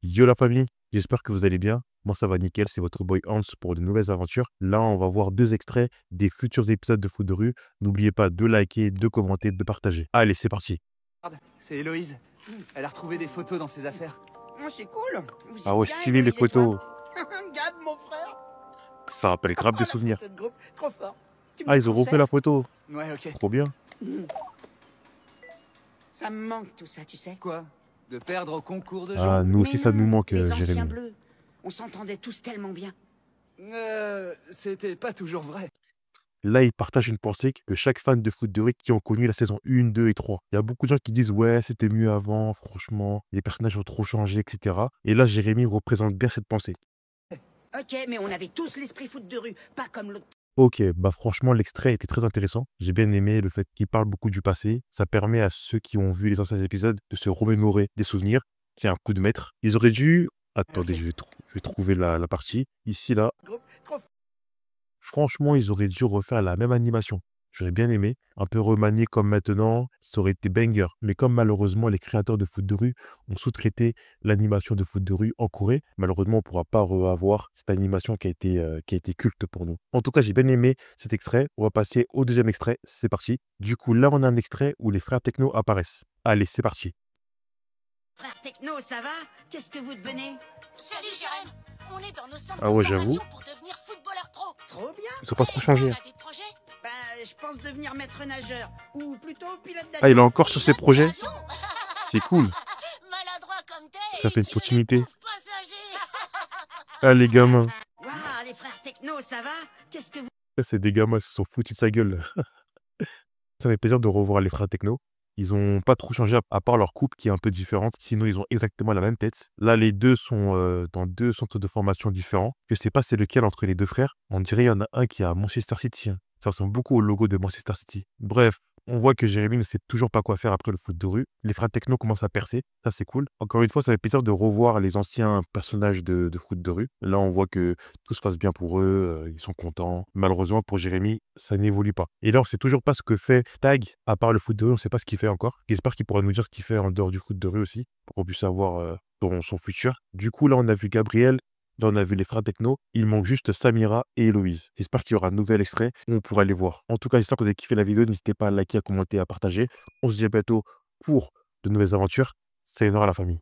Yo la famille, j'espère que vous allez bien. Moi ça va nickel, c'est votre boy Hans pour de nouvelles aventures. Là on va voir deux extraits des futurs épisodes de Foot de rue. N'oubliez pas de liker, de commenter, de partager. Allez c'est parti. Regarde, c'est Héloïse. Elle a retrouvé des photos dans ses affaires. Oh, c'est cool. Vous Ah êtes ouais, bien, stylé les Héloïse et toi. photos. Gab, mon frère. Ça rappelle grave des Oh, la souvenirs. photo de groupe, trop fort. Tu me Ah les ils ont refait transfères la photo. Ouais, ok. Trop bien. Ça me manque tout ça, tu sais. Quoi? De perdre au concours de Ah jambes? nous aussi Mais ça nous non, manque les anciens Jérémy. bleus. On s'entendait tous tellement bien. C'était pas toujours vrai. Là, ils partagent une pensée que chaque fan de Foot de rue qui ont connu la saison 1, 2 et 3. Il y a beaucoup de gens qui disent ouais, c'était mieux avant, franchement, les personnages ont trop changé, etc. Et là, Jérémy représente bien cette pensée. Ok, mais on avait tous l'esprit foot de rue, pas comme l'autre. Ok, bah franchement, l'extrait était très intéressant. J'ai bien aimé le fait qu'il parle beaucoup du passé. Ça permet à ceux qui ont vu les anciens épisodes de se remémorer des souvenirs. C'est un coup de maître. Ils auraient dû... Attendez, Ok. je vais trouver la partie. Ici, là. Groupe, trop Franchement, ils auraient dû refaire la même animation. J'aurais bien aimé. Un peu remanié comme maintenant, ça aurait été banger. Mais comme malheureusement, les créateurs de Foot de rue ont sous-traité l'animation de Foot de rue en Corée, malheureusement, on ne pourra pas avoir cette animation qui a été culte pour nous. En tout cas, j'ai bien aimé cet extrait. On va passer au deuxième extrait. C'est parti. Du coup, là, on a un extrait où les frères techno apparaissent. Allez, c'est parti. frère techno, ça va? Qu'est-ce que vous devenez? Salut Jérém, on est dans nos centres Ah de ouais, formation j'avoue. pour devenir footballeur pro. Trop bien. Ils sont pas trop Et changés. on a des projets. Bah, je pense devenir maître nageur. Ou plutôt pilote d'avion. Ah, il est encore sur ses Pilote projets. d'avion. C'est cool. Maladroit comme t'es, Ça fait une tu veux des continuité. pauvres passagers. Ah, les gamins. Waouh, les frères techno, ça va? Qu'est-ce que vous... Ça, c'est des gamins, ils se sont foutus de sa gueule. Ça fait plaisir de revoir les frères techno. Ils ont pas trop changé à part leur coupe qui est un peu différente. Sinon, ils ont exactement la même tête. Là, les deux sont dans deux centres de formation différents. Je sais pas c'est lequel entre les deux frères. On dirait il y en a un qui est à Manchester City, hein. Ça ressemble beaucoup au logo de Manchester City. Bref, on voit que Jérémy ne sait toujours pas quoi faire après le foot de rue. Les frères techno commencent à percer. Ça, c'est cool. Encore une fois, ça fait plaisir de revoir les anciens personnages de foot de rue. Là, on voit que tout se passe bien pour eux. Ils sont contents. Malheureusement, pour Jérémy, ça n'évolue pas. Et là, on sait toujours pas ce que fait Tag, à part le foot de rue. On sait pas ce qu'il fait encore. J'espère qu'il pourra nous dire ce qu'il fait en dehors du foot de rue aussi, pour qu'on puisse savoir son futur. Du coup, là, on a vu Gabriel. Là, on a vu les frères techno. Il manque juste Samira et Héloïse. J'espère qu'il y aura un nouvel extrait où on pourra les voir. En tout cas, j'espère que vous avez kiffé la vidéo. N'hésitez pas à liker, à commenter, à partager. On se dit à bientôt pour de nouvelles aventures. Sayonara la famille.